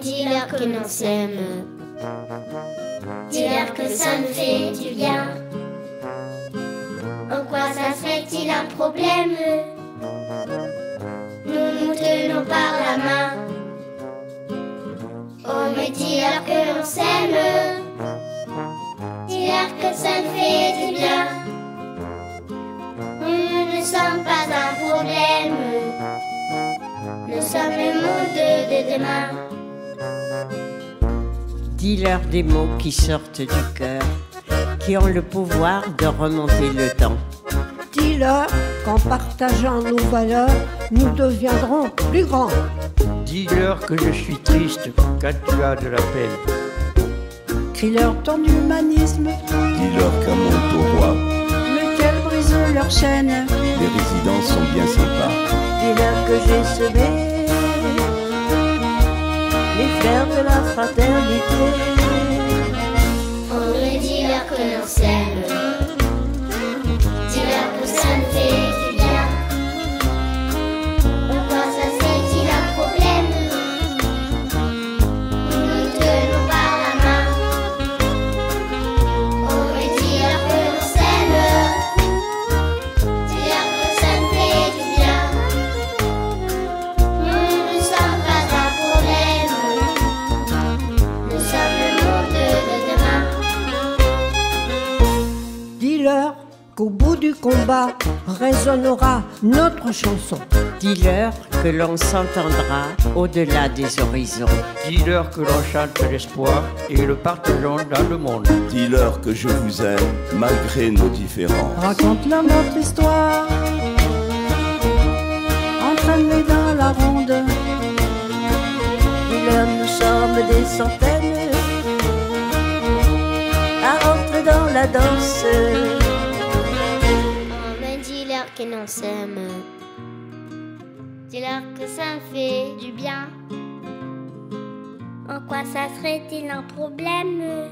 dis-leur que l'on s'aime. Dis-leur que ça nous fait du bien. En quoi ça serait-il un problème? Nous nous tenons par la main. Oh, mais dis-leur que l'on s'aime. Dis-leur que ça nous fait du bien. Nous ne sommes pas un problème. Nous sommes le monde de demain. Dis-leur des mots qui sortent du cœur, qui ont le pouvoir de remonter le temps. Dis-leur qu'en partageant nos valeurs, nous deviendrons plus grands. Dis-leur que je suis triste quand tu as de la peine. Crie-leur ton humanisme. Dis-leur qu'un monde au roi, lequel brise leur chaîne. les résidents sont bien sympas. Dis-leur que j'ai semé les fleurs de la fraternité. On me dis-leur que l'on s'aime. Dis-leur que ça nous fait du bien. Pourquoi ça serait-il un problème? Nous nous tenons par la main. On me dis-leur que l'on s'aime. Dis-leur que ça nous fait du bien. Nous ne sommes pas un problème. Nous sommes le monde de demain. Dis-leur qu'au bout du combat résonnera notre chanson. Dis-leur que l'on s'entendra au-delà des horizons. Dis-leur que l'on chante l'espoir et le partageons dans le monde. Dis-leur que je vous aime malgré nos différences. Raconte-leur notre histoire. Entraîne-les dans la ronde. Dis-leur nous sommes des centaines à entrer dans la danse. Oh, mais dis-leur que l'on s'aime. Dis-leur que ça me fait du bien. En quoi ça serait-il un problème?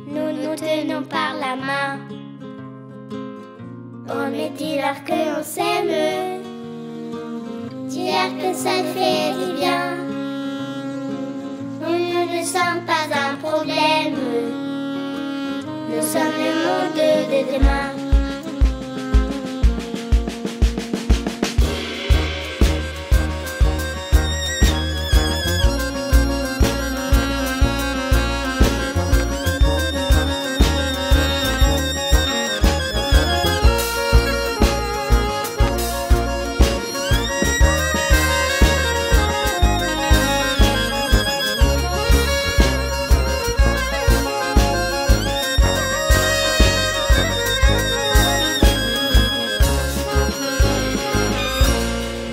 Nous nous tenons par la main. Oh, mais dis-leur que l'on s'aime. Dis-leur que ça me fait du bien. Nous ne sommes pas un problème. Nous sommes le monde de demain.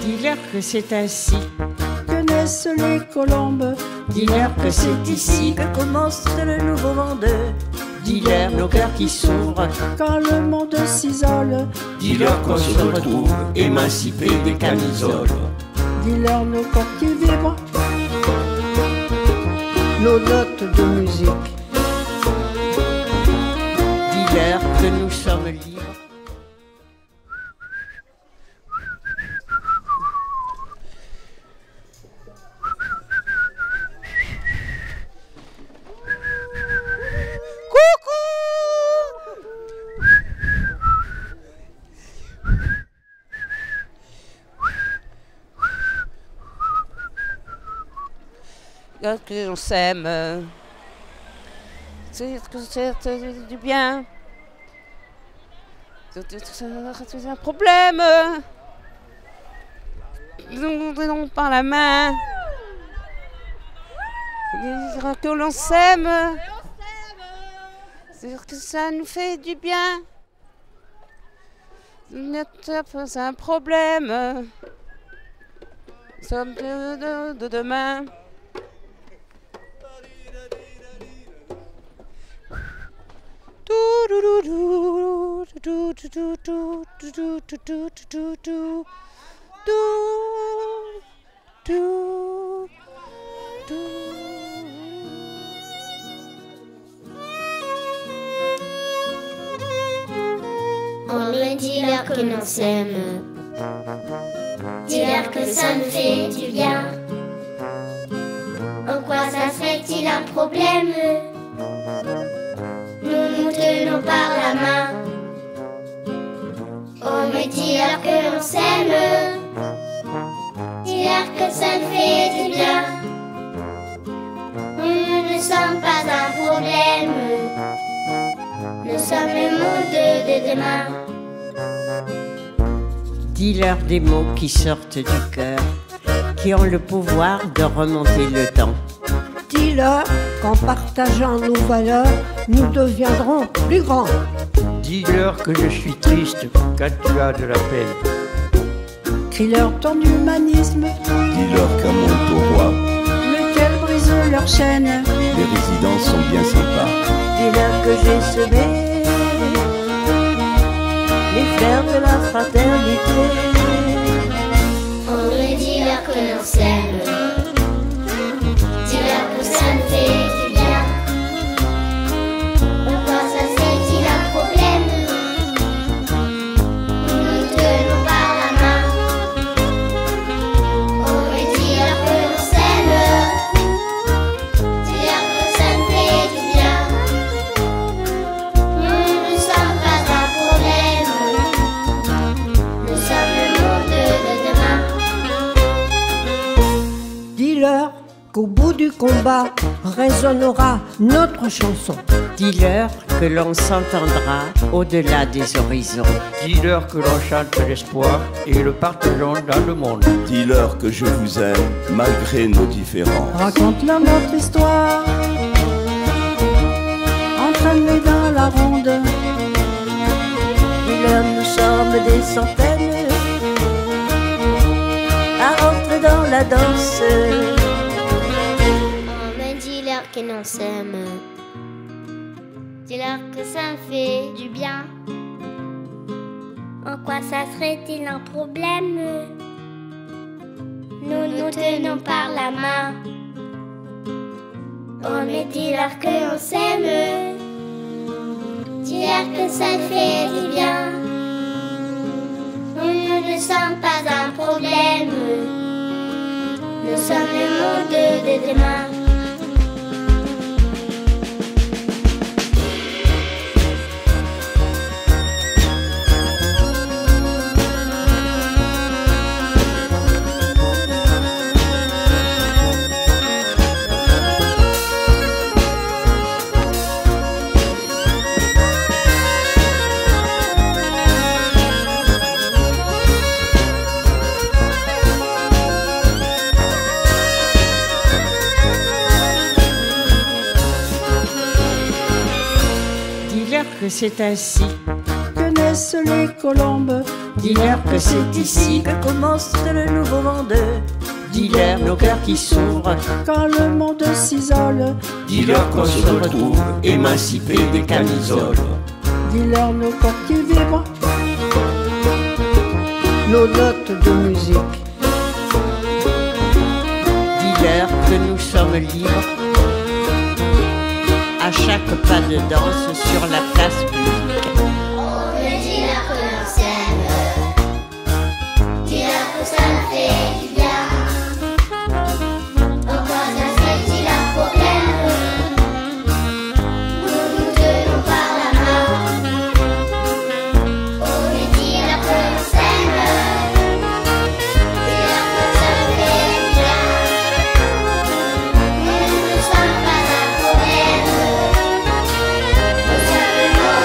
Dis-leur que c'est ainsi. Que naissent les colombes. Dis-leur que c'est ici. Que commence le nouveau monde. Dis-leur nos cœurs qui s'ouvrent. Quand le monde s'isole. Dis-leur qu'on se retrouve émancipés des camisoles. Dis-leur nos corps qui vibrent. Nos notes de musique. Dis-leur que nous sommes libres. Que l'on s'aime. C'est que c'est du bien. C'est un problème. Nous donnons par la main. Dire que l'on s'aime. C'est que ça nous fait du bien. C'est pas un problème. Nous sommes de demain. On me dis-leur que l'on s'aime. Dis-leur que ça nous fait du bien. serait-il un problème? Nous nous tenons par la main. Oh, mais dis-leur que l'on s'aime. Dis-leur que ça nous fait du bien. Nous ne sommes pas un problème. Nous sommes le monde de demain. Dis-leur des mots qui sortent du cœur, qui ont le pouvoir de remonter le temps. Dis-leur qu'en partageant nos valeurs, nous deviendrons plus grands. Dis-leur que je suis triste quand tu as de la peine. Crie-leur ton humanisme, Dis-leur qu'un monde au roi, lequel brise leur chaîne. les résidents sont bien sympas. Dis-leur que j'ai semé les fleurs de la fraternité. On veut dire que l'on s'aime. Dis-leur que ça nous fait du bien. Pourquoi ça serait-il un problème? Nous nous tenons par la main. On veut dire que l'on s'aime. Dis-leur que ça nous fait du bien. Nous ne sommes pas un problème. Nous sommes le monde de demain. Dis-leur qu'au bout du combat résonnera notre chanson. Dis-leur que l'on s'entendra au-delà des horizons. Dis-leur que l'on chante l'espoir et le partageons dans le monde. Dis-leur que je vous aime malgré nos différences. Raconte-leur notre histoire, entraîne-les dans la ronde. Dis-leur nous sommes des centaines à rentrer dans la danse. Oh, mais dis-leur que l'on s'aime. Dis-leur que ça me fait du bien. En quoi ça serait-il un problème? Nous nous tenons par la main. Oh, mais dis-leur que l'on s'aime. Dis-leur que ça me fait du bien. Nous ne sommes pas un problème. Nous sommes le monde de demain. Dis-leur que c'est ainsi. Que naissent les colombes, Dis-leur que c'est ici. que commence le nouveau monde. Dis-leur nos cœurs qui s'ouvrent. Quand le monde s'isole, Dis-leur qu'on se retrouve émancipés des camisoles. dis-leur nos corps qui vibrent, nos notes de musique. Dis-leur que nous sommes libres à chaque pas de danse sur la place publique. Oh, mais dis-leur que l'on s'aime. Dis-leur que ça nous fait du bien. Pourquoi ça serait-il un problème? Nous nous tenons par la main. Oh, mais dis-leur que l'on s'aime. Dis-leur que ça nous fait du bien. Nous ne sommes pas un problème. Nous sommes le monde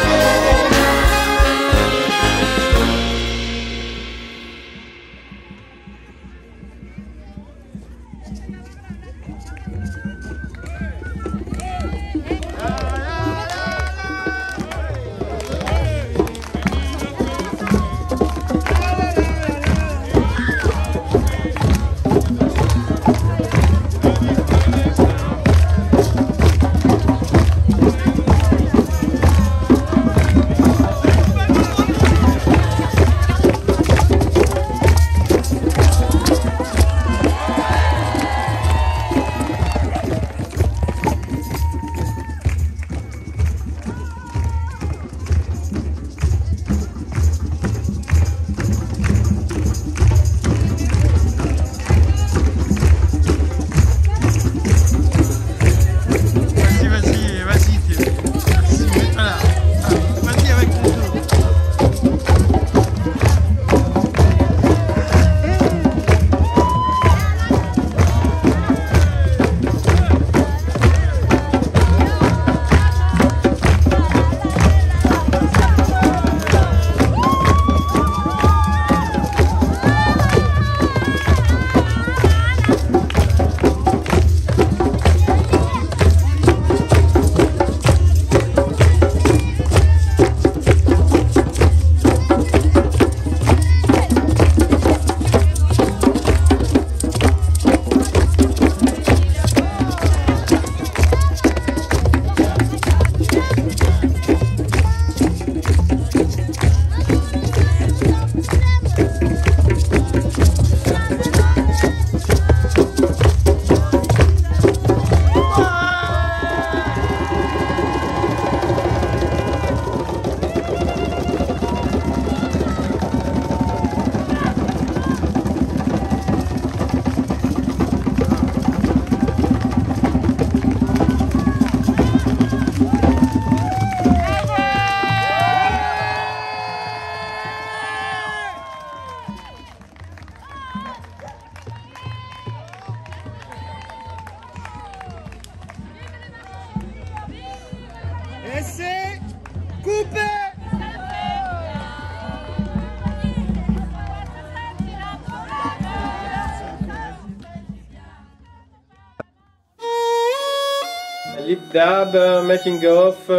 Dab, making of,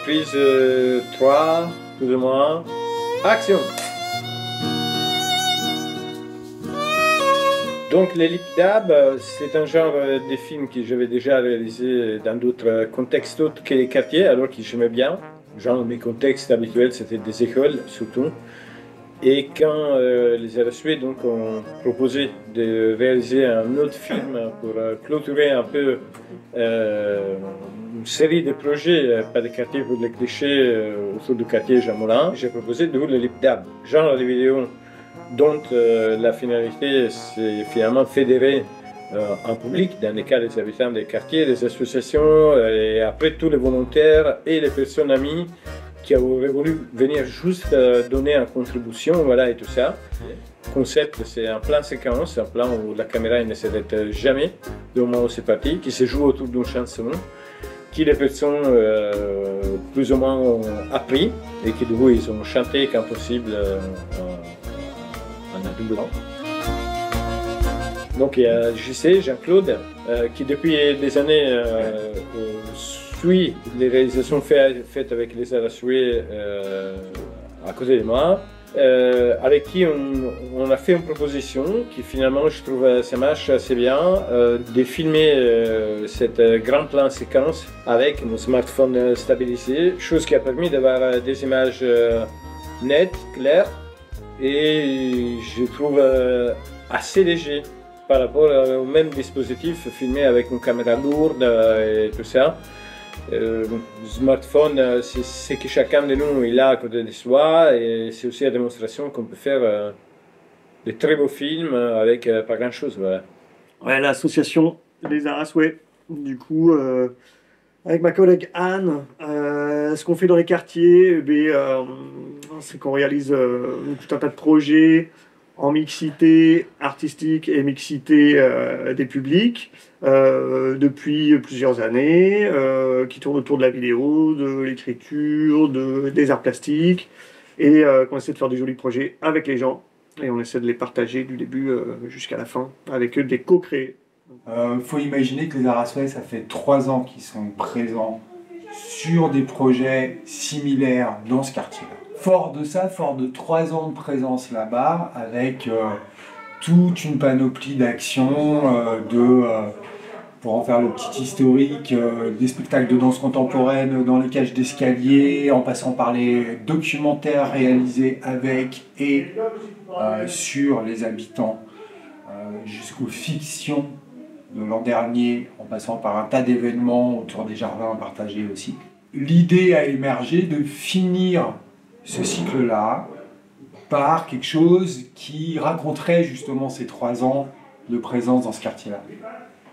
prise 3, plus ou moins. Action! Donc les lip dab, c'est un genre de film que j'avais déjà réalisé dans d'autres contextes autres que les quartiers, alors que j'aimais bien. Genre mes contextes habituels, c'était des écoles surtout. Et quand les RSW donc, ont proposé de réaliser un autre film pour clôturer un peu une série de projets, pas des quartiers pour les clichés autour du quartier Jean Moulin, j'ai proposé de le lip dab, genre de vidéo dont la finalité c'est finalement fédérer un public, dans les cas des habitants des quartiers, des associations, et après tous les volontaires et les personnes amies qui auraient voulu venir juste donner une contribution, voilà, et tout ça. Le concept, c'est un plan séquence, un plan où la caméra ne s'arrête jamais, du moment où c'est parti, qui se joue autour d'une chanson, qui les personnes plus ou moins ont appris, et qui du coup ils ont chanté quand possible en doublant. Donc il y a JC, Jean-Claude, qui depuis des années suit les réalisations faites avec les RSW à côté de moi, avec qui on a fait une proposition qui finalement je trouve ça marche assez bien, de filmer cette grand plan séquence avec nos smartphones stabilisés, chose qui a permis d'avoir des images nettes, claires, et je trouve assez léger par rapport au même dispositif filmé avec une caméra lourde et tout ça. Le smartphone, c'est que chacun de nous il a à côté de soi, et c'est aussi la démonstration qu'on peut faire de très beaux films avec pas grand chose. Voilà. Ouais, l'association des RSW, du coup, avec ma collègue Anne, ce qu'on fait dans les quartiers, c'est qu'on réalise tout un tas de projets en mixité artistique et mixité des publics depuis plusieurs années, qui tournent autour de la vidéo, de l'écriture, des arts plastiques, et qu'on essaie de faire des jolis projets avec les gens, et on essaie de les partager du début jusqu'à la fin, avec eux, des co-créés. Faut imaginer que les RSW, ça fait 3 ans qu'ils sont présents sur des projets similaires dans ce quartier-là. Fort de ça, fort de 3 ans de présence là-bas, avec toute une panoplie d'actions, pour en faire le petit historique, des spectacles de danse contemporaine dans les cages d'escalier, en passant par les documentaires réalisés avec et sur les habitants, jusqu'aux fictions de l'an dernier, en passant par un tas d'événements autour des jardins partagés aussi. L'idée a émergé de finir ce cycle-là par quelque chose qui raconterait justement ces 3 ans de présence dans ce quartier-là.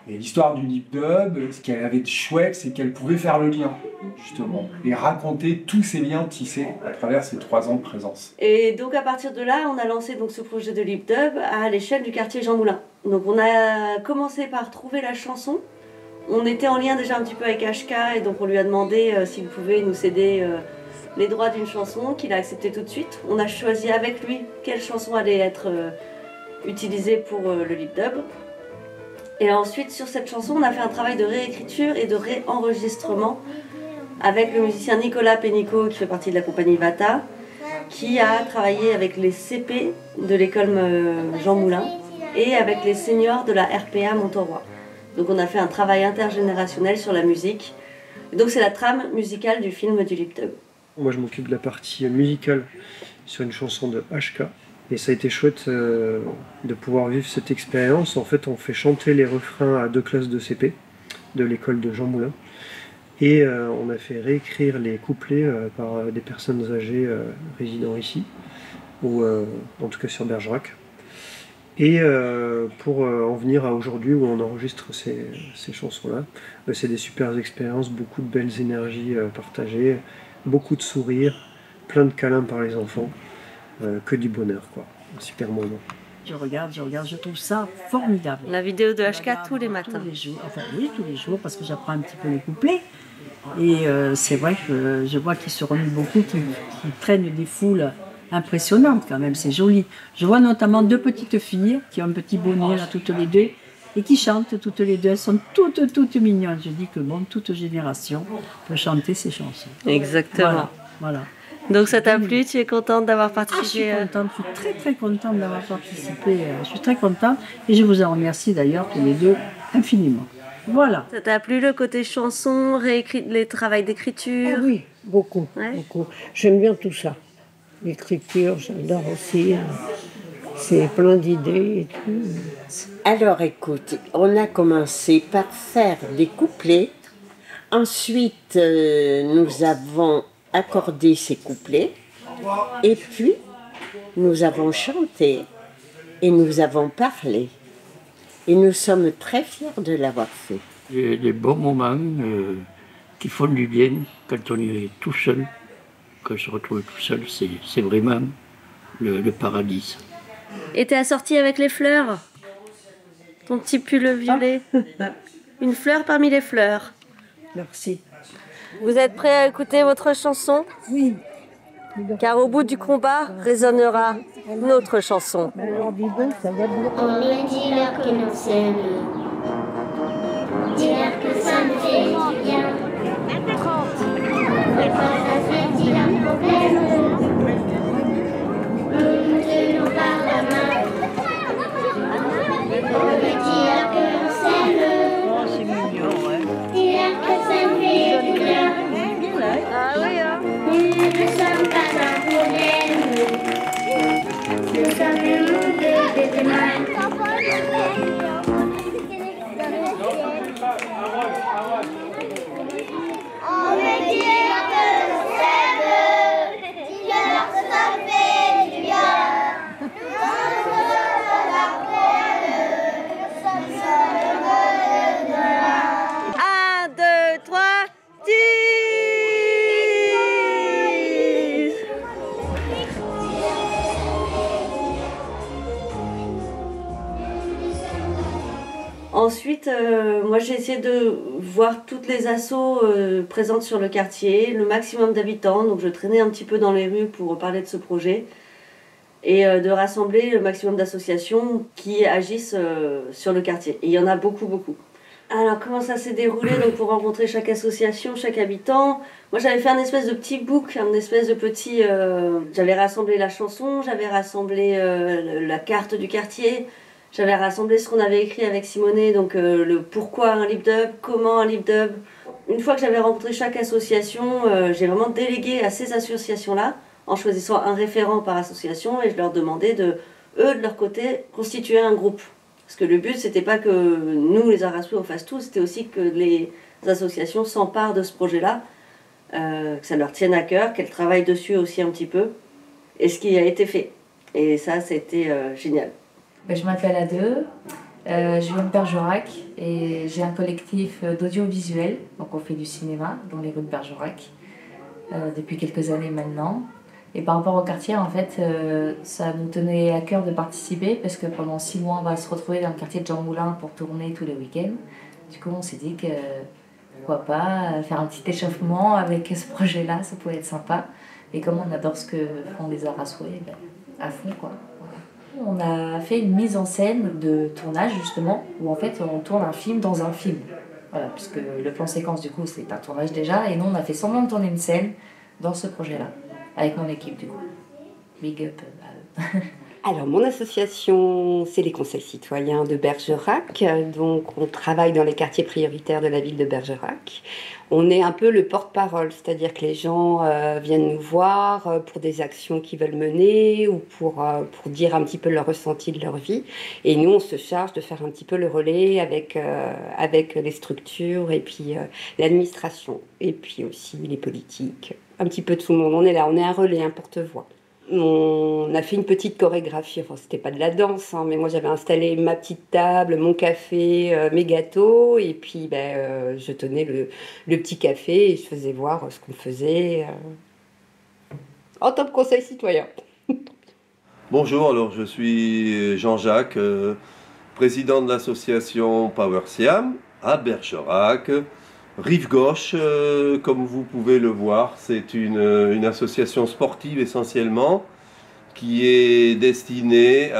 Et l'histoire du lip dub, ce qu'elle avait de chouette, c'est qu'elle pouvait faire le lien, justement, et raconter tous ces liens tissés à travers ces 3 ans de présence. Et donc à partir de là, on a lancé donc ce projet de lip dub à l'échelle du quartier Jean Moulin. Donc on a commencé par trouver la chanson. On était en lien déjà un petit peu avec HK, et donc on lui a demandé s'il pouvait nous céder les droits d'une chanson, qu'il a accepté tout de suite. On a choisi avec lui quelle chanson allait être utilisée pour le lip dub. Et ensuite, sur cette chanson, on a fait un travail de réécriture et de réenregistrement avec le musicien Nicolas Pénicaud, qui fait partie de la compagnie Vata, qui a travaillé avec les CP de l'école Jean Moulin et avec les seniors de la RPA Montauroy. Donc on a fait un travail intergénérationnel sur la musique. Et donc c'est la trame musicale du film du lip dub. Moi je m'occupe de la partie musicale sur une chanson de HK. Et ça a été chouette de pouvoir vivre cette expérience. En fait, on fait chanter les refrains à 2 classes de CP de l'école de Jean Moulin. Et on a fait réécrire les couplets par des personnes âgées résidant ici, ou en tout cas sur Bergerac. Et pour en venir à aujourd'hui où on enregistre ces chansons-là, c'est des super expériences, beaucoup de belles énergies partagées, beaucoup de sourires, plein de câlins par les enfants. Que du bonheur, quoi. Un super moment. Je regarde, je trouve ça formidable. La vidéo de HK tous les matins. Tous les jours, enfin oui, tous les jours, parce que j'apprends un petit peu les couplets. Et c'est vrai que je vois qu'ils se remuent beaucoup, qu'ils traînent des foules impressionnantes quand même, c'est joli. Je vois notamment 2 petites filles qui ont un petit bonnet là toutes les 2 et qui chantent toutes les deux. Elles sont toutes mignonnes. Je dis que bon, toute génération peut chanter ces chansons. Exactement. Voilà. Donc ça t'a plu, tu es contente d'avoir Je suis participé contente, je suis très contente d'avoir participé. Je suis très contente et je vous en remercie d'ailleurs tous les deux infiniment. Voilà. Ça t'a plu le côté chanson, les travaux d'écriture? Ah oui, beaucoup, Ouais. beaucoup. J'aime bien tout ça. L'écriture, j'adore aussi. C'est plein d'idées et tout. Alors écoute, on a commencé par faire des couplets. Ensuite, nous avons accordé ces couplets. Et puis, nous avons chanté et nous avons parlé. Et nous sommes très fiers de l'avoir fait. Des bons moments qui font du bien quand on est tout seul. Quand on se retrouve tout seul, c'est vraiment le paradis. Et t'es assortie avec les fleurs? Ton petit pull violet? Une fleur parmi les fleurs. Merci. Vous êtes prêts à écouter votre chanson? Oui. Car au bout du combat résonnera notre chanson. Alors dis donc, ça va bien. On lui dit-leur que nous s'aime. Dis-leur que ça nous fait du bien. Mais pas ça fait un problème. Nous tenons par la main. On lui dit-leur que nous s'aime. Oh, c'est mignon, ouais. Dis-leur que ça nous fait du bien. Ah oui, hein? Nous ne sommes pas un problème. Nous sommes le monde de demain. On veut dire que nous s'aime, dis-leur que ça fait du bien. Nous sommes pas un problème, nous sommes heureux de demain. 1, 2, 3, 10! Ensuite, moi j'ai essayé de voir toutes les assos présentes sur le quartier, le maximum d'habitants, donc je traînais un petit peu dans les rues pour parler de ce projet et de rassembler le maximum d'associations qui agissent sur le quartier. Et il y en a beaucoup, beaucoup. Alors comment ça s'est déroulé donc pour rencontrer chaque association, chaque habitant? Moi j'avais fait un espèce de petit book, un espèce de petit... j'avais rassemblé la chanson, j'avais rassemblé la carte du quartier, j'avais rassemblé ce qu'on avait écrit avec Simonet, donc le pourquoi un lip dub, comment un lip dub. Une fois que j'avais rencontré chaque association, j'ai vraiment délégué à ces associations-là, en choisissant un référent par association, et je leur demandais de, eux, de leur côté, constituer un groupe. Parce que le but, c'était pas que nous, les Arasouais, on fasse tout, c'était aussi que les associations s'emparent de ce projet-là, que ça leur tienne à cœur, qu'elles travaillent dessus aussi un petit peu, et ce qui a été fait. Et ça, c'était génial. Je m'appelle Ade, je viens de Bergerac et j'ai un collectif d'audiovisuel, donc on fait du cinéma dans les rues de Bergerac depuis quelques années maintenant. Et par rapport au quartier, en fait, ça nous tenait à cœur de participer parce que pendant 6 mois, on va se retrouver dans le quartier de Jean Moulin pour tourner tous les week-ends. Du coup, on s'est dit que pourquoi pas faire un petit échauffement avec ce projet-là, ça pouvait être sympa. Et comme on adore ce que font les Arasouais, à fond quoi. On a fait une mise en scène de tournage justement, où en fait on tourne un film dans un film. Voilà, puisque le plan séquence du coup c'est un tournage déjà, et nous on a fait semblant de tourner une scène dans ce projet-là, avec mon équipe du coup. Big up à eux. Alors mon association c'est les conseils citoyens de Bergerac, donc on travaille dans les quartiers prioritaires de la ville de Bergerac. On est un peu le porte-parole, c'est-à-dire que les gens viennent nous voir pour des actions qu'ils veulent mener ou pour dire un petit peu leur ressenti de leur vie. Et nous, on se charge de faire un petit peu le relais avec les structures et puis l'administration. Et puis aussi les politiques, un petit peu de tout le monde. On est là, on est un relais, un porte-voix. On a fait une petite chorégraphie, enfin c'était pas de la danse, hein, mais moi j'avais installé ma petite table, mon café, mes gâteaux, et puis je tenais le petit café et je faisais voir ce qu'on faisait en tant que conseil citoyen. Bonjour, alors je suis Jean-Jacques, président de l'association Power Siam à Bergerac. Rive gauche, comme vous pouvez le voir, c'est une association sportive essentiellement qui est destinée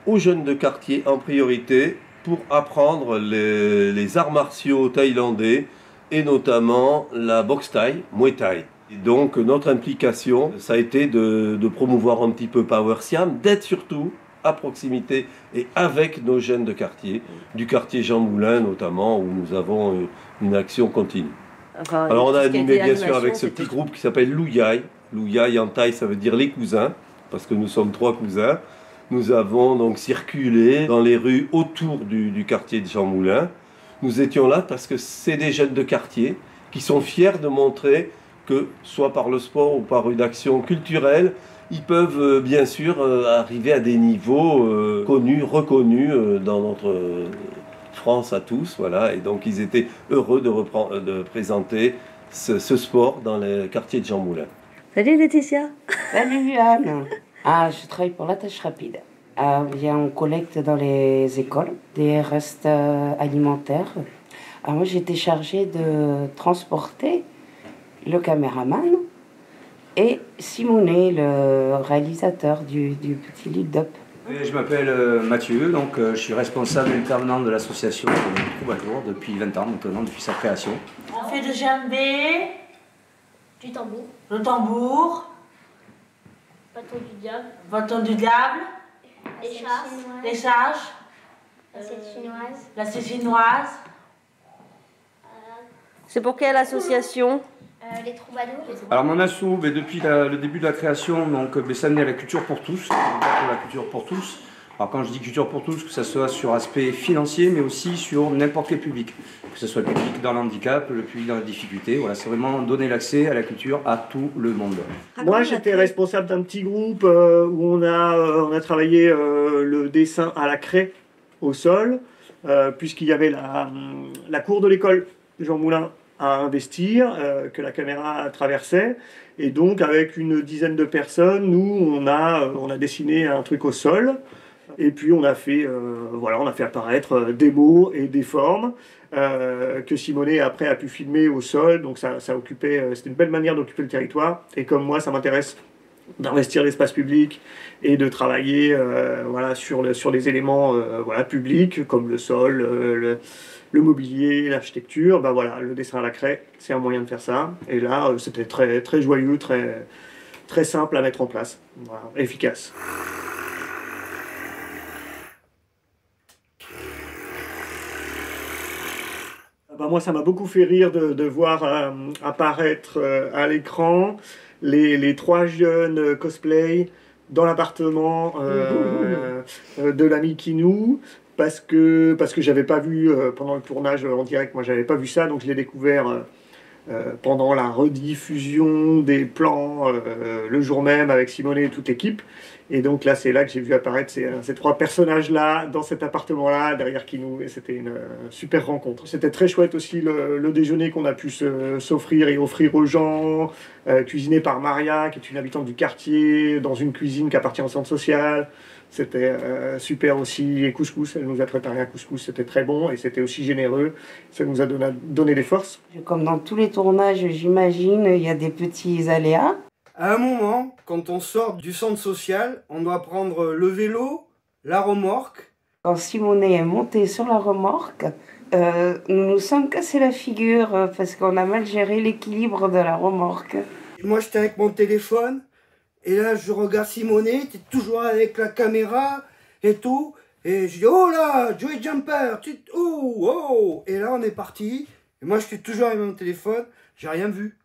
aux jeunes de quartier en priorité pour apprendre les arts martiaux thaïlandais et notamment la boxe thaï, Muay Thai. Et donc notre implication, ça a été de promouvoir un petit peu Power Siam, d'être surtout à proximité et avec nos jeunes de quartier, du quartier Jean Moulin notamment, où nous avons une action continue. Enfin, alors on a tout ce qui animé été bien sûr animation, avec ce c'était- petit groupe qui s'appelle Louyai. Louyai en thaï ça veut dire les cousins, parce que nous sommes 3 cousins. Nous avons donc circulé dans les rues autour du quartier de Jean Moulin. Nous étions là parce que c'est des jeunes de quartier qui sont fiers de montrer que, soit par le sport ou par une action culturelle, ils peuvent bien sûr arriver à des niveaux connus, reconnus dans notre France à tous. Voilà. Et donc ils étaient heureux de présenter ce sport dans les quartiers de Jean Moulin. Salut Laetitia. Salut Anne. Je travaille pour la tâche rapide. On collecte dans les écoles des restes alimentaires. Moi j'étais chargée de transporter le caméraman et Simonet, le réalisateur du petit lead-up. Je m'appelle Mathieu, donc je suis responsable intervenant de l'association Troubadour depuis 20 ans maintenant, depuis sa création. On fait le djembé, Du tambour. le tambour, Bâton du diable. bâton du diable, Les chasses. les charges, L'assiette chinoise. l'assiette chinoise. C'est pour quelle association? Les troubadours. Alors mon asso, depuis le début de la création, ça menait à la culture pour tous, la culture pour tous. Alors quand je dis culture pour tous, que ce soit sur aspect financier, mais aussi sur n'importe quel public. Que ce soit le public dans le handicap, le public dans la difficulté. Voilà, c'est vraiment donner l'accès à la culture à tout le monde. Moi, j'étais responsable d'un petit groupe où on a travaillé le dessin à la craie au sol, puisqu'il y avait la cour de l'école Jean Moulin à investir, que la caméra traversait. Et donc, avec une dizaine de personnes, nous, on a dessiné un truc au sol. Et puis, on a fait apparaître des mots et des formes que Simonet, après, a pu filmer au sol. Donc, ça occupait, c'était une belle manière d'occuper le territoire. Et comme moi, ça m'intéresse d'investir l'espace public et de travailler sur les éléments publics, comme le sol, le mobilier, l'architecture. Le dessin à la craie, c'est un moyen de faire ça. Et là, c'était très, très joyeux, très, très simple à mettre en place, efficace. Moi, ça m'a beaucoup fait rire de voir apparaître à l'écran les 3 jeunes cosplay dans l'appartement de l'ami Kinou, parce que j'avais pas vu pendant le tournage en direct, moi j'avais pas vu ça, donc je l'ai découvert pendant la rediffusion des plans le jour même avec Simonet et toute l'équipe. Et donc là, c'est là que j'ai vu apparaître ces 3 personnages-là, dans cet appartement-là, derrière Kinou, et c'était une super rencontre. C'était très chouette aussi le déjeuner qu'on a pu s'offrir et offrir aux gens, cuisiné par Maria, qui est une habitante du quartier, dans une cuisine qui appartient au centre social. C'était super aussi, et couscous, elle nous a préparé un couscous, c'était très bon, et c'était aussi généreux, ça nous a donné des forces. Comme dans tous les tournages, j'imagine, il y a des petits aléas. À un moment, quand on sort du centre social, on doit prendre le vélo, la remorque. Quand Simonet est monté sur la remorque, nous nous sommes cassé la figure parce qu'on a mal géré l'équilibre de la remorque. Moi, j'étais avec mon téléphone, et là, je regarde Simonet, t'es toujours avec la caméra et tout. Et je dis, oh là, Joey Jumper, oh. Et là, on est parti. Et moi, j'étais toujours avec mon téléphone, j'ai rien vu.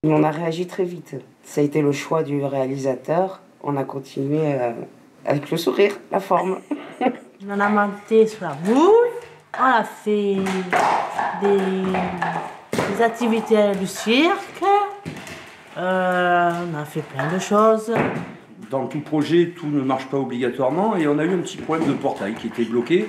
On a réagi très vite. Ça a été le choix du réalisateur. On a continué avec le sourire, la forme. On en a monté sur la boule, on a fait des activités du cirque, on a fait plein de choses. Dans tout projet, tout ne marche pas obligatoirement et on a eu un petit problème de portail qui était bloqué.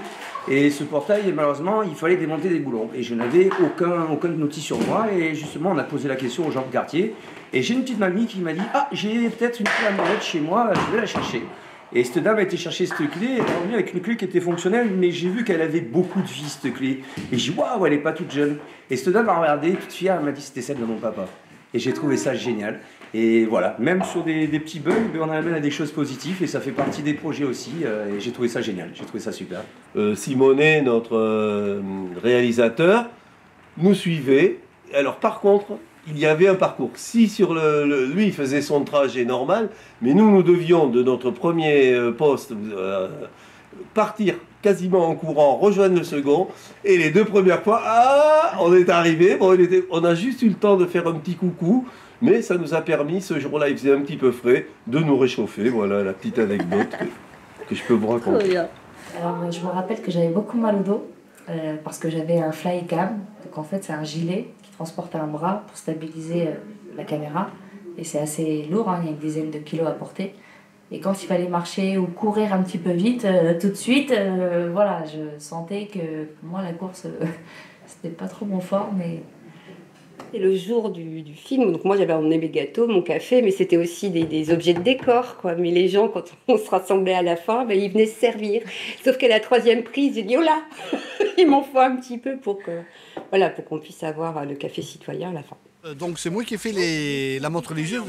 Et ce portail, malheureusement, il fallait démonter des boulons. Et je n'avais aucun outil sur moi. Et justement, on a posé la question aux gens de quartier. Et j'ai une petite mamie qui m'a dit « Ah, j'ai peut-être une clé à molette chez moi, je vais la chercher. » Et cette dame a été chercher cette clé, elle est revenue avec une clé qui était fonctionnelle, mais j'ai vu qu'elle avait beaucoup de vie, cette clé. Et j'ai dit « Waouh, elle n'est pas toute jeune. » Et cette dame m'a regardé, toute fière, elle m'a dit « C'était celle de mon papa. » Et j'ai trouvé ça génial. Et voilà, même sur des petits bugs, on amène à des choses positives et ça fait partie des projets aussi. Et j'ai trouvé ça génial, j'ai trouvé ça super. Simonet, notre réalisateur, nous suivait. Alors par contre, il y avait un parcours. Si sur lui, il faisait son trajet normal, mais nous devions de notre premier poste partir quasiment en courant, rejoindre le second. Et les 2 premières fois, on est arrivé. Bon, on a juste eu le temps de faire un petit coucou. Mais ça nous a permis, ce jour-là, il faisait un petit peu frais, de nous réchauffer. Voilà la petite anecdote que je peux vous raconter. Alors, je me rappelle que j'avais beaucoup mal au dos parce que j'avais un flycam. Donc, en fait, c'est un gilet qui transporte un bras pour stabiliser la caméra. Et c'est assez lourd, hein, il y a une dizaine de kilos à porter. Et quand il fallait marcher ou courir un petit peu vite, tout de suite, voilà, je sentais que moi, la course, c'était pas trop mon fort, mais... Et le jour du film, donc moi j'avais emmené mes gâteaux, mon café, mais c'était aussi des objets de décor, quoi. Mais les gens, quand on se rassemblait à la fin, ben, ils venaient se servir. Sauf qu'à la 3e prise, j'ai dit, oh là, il m'en faut un petit peu pour qu'on puisse avoir le café citoyen à la fin. Donc c'est moi qui ai fait la montre religieuse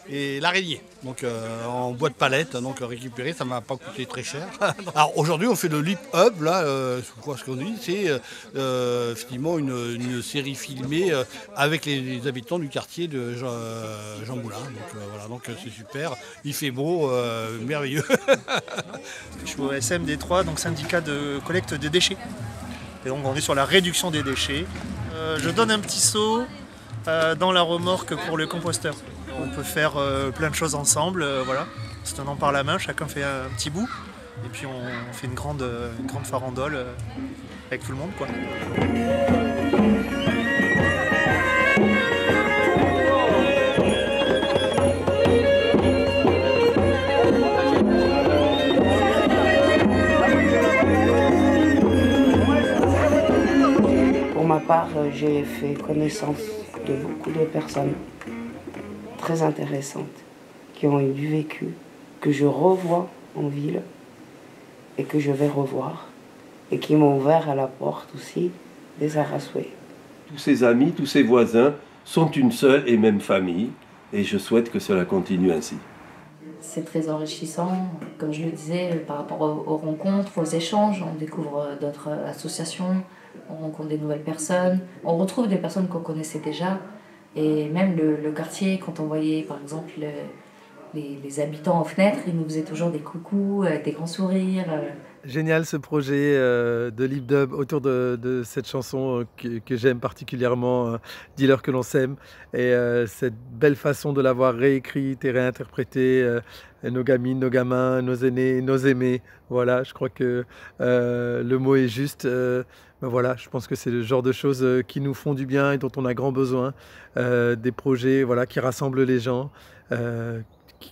et l'araignée, donc en bois de palette, donc récupéré, ça m'a pas coûté très cher. Alors aujourd'hui on fait le Lip Hub, là, je crois ce qu'on dit, c'est effectivement une série filmée avec les habitants du quartier de Jean Moulin, donc voilà, donc c'est super, il fait beau, merveilleux. Je suis au SMD3, donc syndicat de collecte des déchets, et donc on est sur la réduction des déchets. Je donne un petit seau dans la remorque pour le composteur. On peut faire plein de choses ensemble, voilà, se tenant par la main, chacun fait un petit bout, et puis on fait une grande farandole avec tout le monde, quoi. Pour ma part, j'ai fait connaissance de beaucoup de personnes très intéressantes qui ont eu du vécu, que je revois en ville et que je vais revoir et qui m'ont ouvert à la porte aussi des Arasway. Tous ses amis, tous ses voisins sont une seule et même famille et je souhaite que cela continue ainsi. C'est très enrichissant, comme je le disais, par rapport aux rencontres, aux échanges. On découvre d'autres associations, on rencontre des nouvelles personnes, on retrouve des personnes qu'on connaissait déjà. Et même le quartier, quand on voyait par exemple les habitants aux fenêtres, ils nous faisaient toujours des coucous, avec des grands sourires. Génial ce projet de Lip Dub autour de cette chanson que j'aime particulièrement, Dis-leur que l'on s'aime. Et cette belle façon de l'avoir réécrite et réinterprétée, nos gamines, nos gamins, nos aînés, nos aimés. Voilà, je crois que le mot est juste. Ben voilà, je pense que c'est le genre de choses qui nous font du bien et dont on a grand besoin. Des projets voilà, qui rassemblent les gens.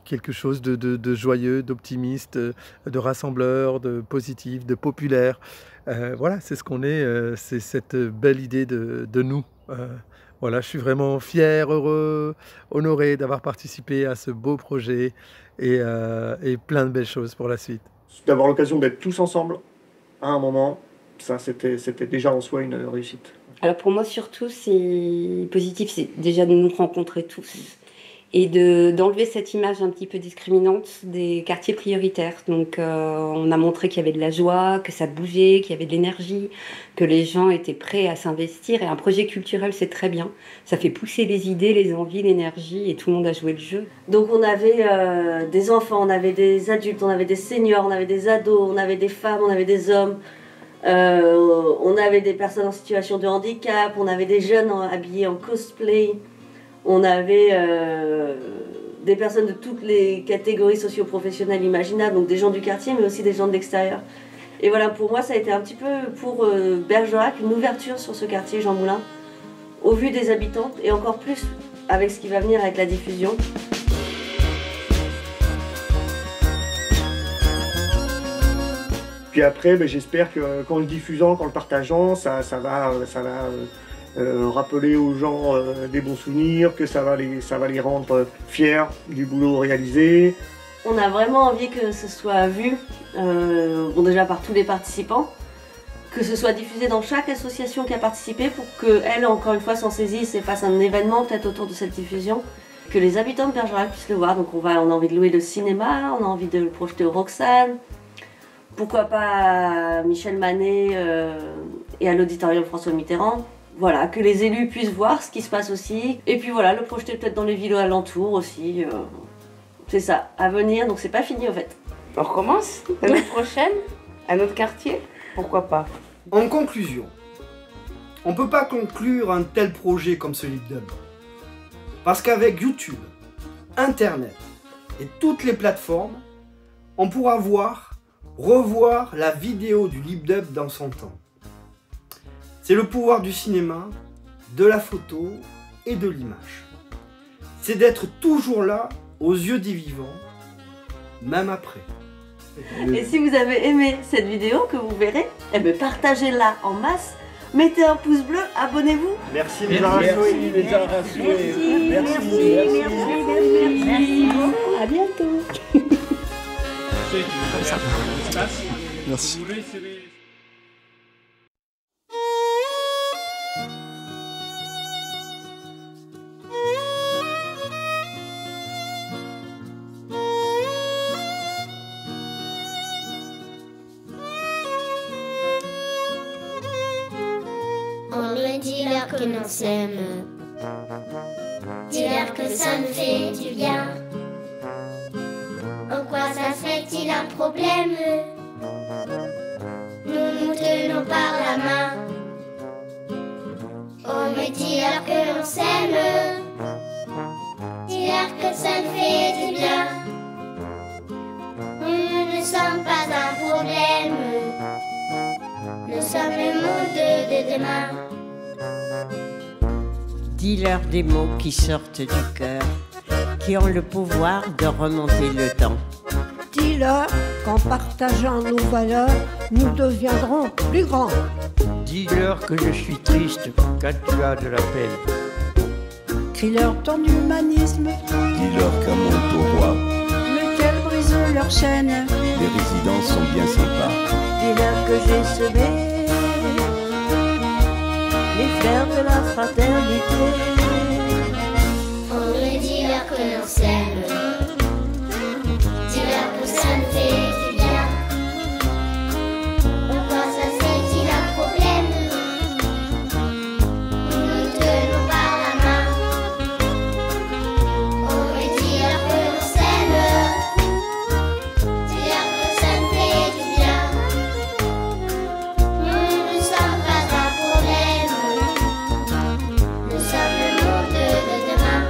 Quelque chose de joyeux, d'optimiste, de rassembleur, de positif, de populaire. Voilà, c'est ce qu'on est, c'est cette belle idée de nous. Voilà, je suis vraiment fier, heureux, honoré d'avoir participé à ce beau projet et plein de belles choses pour la suite. D'avoir l'occasion d'être tous ensemble à un moment, ça c'était déjà en soi une réussite. Alors pour moi surtout c'est positif, c'est déjà de nous rencontrer tous. Et d'enlever cette image un petit peu discriminante des quartiers prioritaires. Donc on a montré qu'il y avait de la joie, que ça bougeait, qu'il y avait de l'énergie, que les gens étaient prêts à s'investir. Et un projet culturel, c'est très bien. Ça fait pousser les idées, les envies, l'énergie, et tout le monde a joué le jeu. Donc on avait des enfants, on avait des adultes, on avait des seniors, on avait des ados, on avait des femmes, on avait des hommes. On avait des personnes en situation de handicap, on avait des jeunes habillés en cosplay. On avait des personnes de toutes les catégories socio-professionnelles imaginables, donc des gens du quartier, mais aussi des gens de l'extérieur. Et voilà, pour moi, ça a été un petit peu, pour Bergerac, une ouverture sur ce quartier Jean Moulin, au vu des habitants, et encore plus avec ce qui va venir avec la diffusion. Puis après, j'espère qu'en le diffusant, qu'en le partageant, ça va rappeler aux gens des bons souvenirs, que ça va les rendre fiers du boulot réalisé. On a vraiment envie que ce soit vu, bon déjà par tous les participants, que ce soit diffusé dans chaque association qui a participé pour qu'elle, encore une fois, s'en saisisse et fasse un événement peut-être autour de cette diffusion, que les habitants de Bergerac puissent le voir. Donc on a envie de louer le cinéma, on a envie de le projeter au Roxane, pourquoi pas à Michel Manet et à l'auditorium François Mitterrand. Voilà, que les élus puissent voir ce qui se passe aussi. Et puis voilà, le projeter peut-être dans les villes alentours aussi. C'est ça, à venir, donc c'est pas fini en fait. On recommence l'année prochaine, à notre quartier? Pourquoi pas? En conclusion, on ne peut pas conclure un tel projet comme ce LibDub. Parce qu'avec YouTube, Internet et toutes les plateformes, on pourra revoir la vidéo du LibDub dans son temps. C'est le pouvoir du cinéma, de la photo et de l'image. C'est d'être toujours là, aux yeux des vivants, même après. Et si vous avez aimé cette vidéo que vous verrez, eh bien partagez-la en masse, mettez un pouce bleu, abonnez-vous. Merci les Arasoués. Merci. À bientôt. Merci. Dis-leur que l'on s'aime, dis-leur que ça nous fait du bien. En quoi ça serait-il un problème? Nous nous tenons par la main. Oh mais dis-leur que l'on s'aime, dis-leur que ça nous fait du bien. Nous ne sommes pas un problème, nous sommes le monde de demain. Dis-leur des mots qui sortent du cœur, qui ont le pouvoir de remonter le temps. Dis-leur qu'en partageant nos valeurs, nous deviendrons plus grands. Dis-leur que je suis triste quand tu as de la peine. Crie-leur ton humanisme. Dis-leur qu'un monde au roi, Mais qu'elles brisent leur chaîne. les résidents sont bien sympas. Dis-leur que j'ai semé les fleurs de la fraternité. On me dis-leur que l'on s'aime, dis-leur que ça nous fait du bien. Pourquoi ça serait-il un problème? Nous nous tenons par la main. On me dis-leur que l'on s'aime, dis-leur que ça nous fait du bien. Nous ne sommes pas un problème, nous sommes le monde de demain.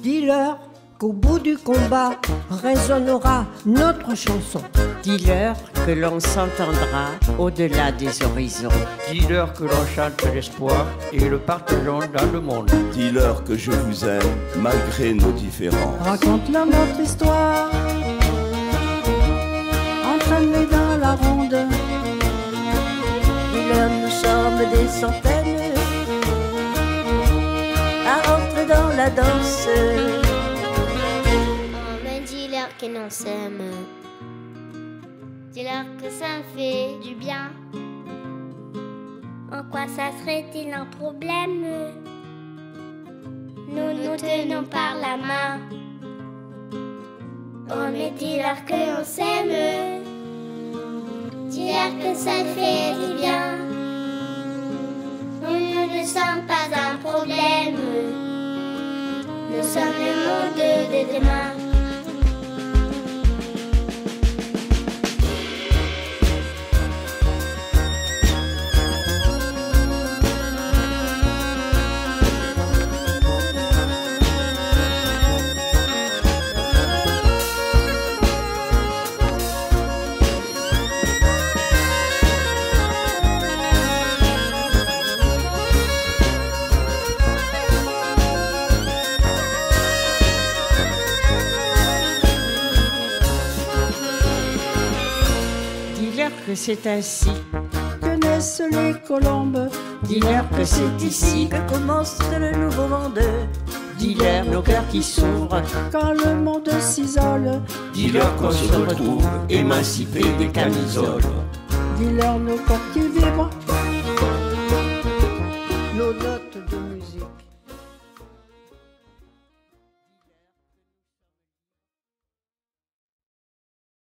Dis-leur qu'au bout du combat résonnera notre chanson. Dis-leur que l'on s'entendra au-delà des horizons. Dis-leur que l'on chante l'espoir et le partageons dans le monde. Dis-leur que je vous aime malgré nos différences. Raconte-leur notre histoire. Entraîne-les dans la ronde. Dis-leur nous sommes des centaines à entrer dans la danse. On me dis-leur que l'on s'aime, dis-leur que ça me fait du bien. En quoi ça serait-il un problème? Nous nous tenons par la main. On me dis-leur que l'on s'aime, dis-leur que ça me fait du bien. Nous ne sommes pas un problème, nous sommes le monde de demain. Dis-leur que c'est ainsi Que naissent les colombes. Dis-leur que c'est ici que commence le nouveau monde. Dis-leur nos cœurs qui s'ouvrent. Quand le monde s'isole. Dis-leur qu'on se retrouve émancipés des camisoles. dis-leur nos quartiers viennent.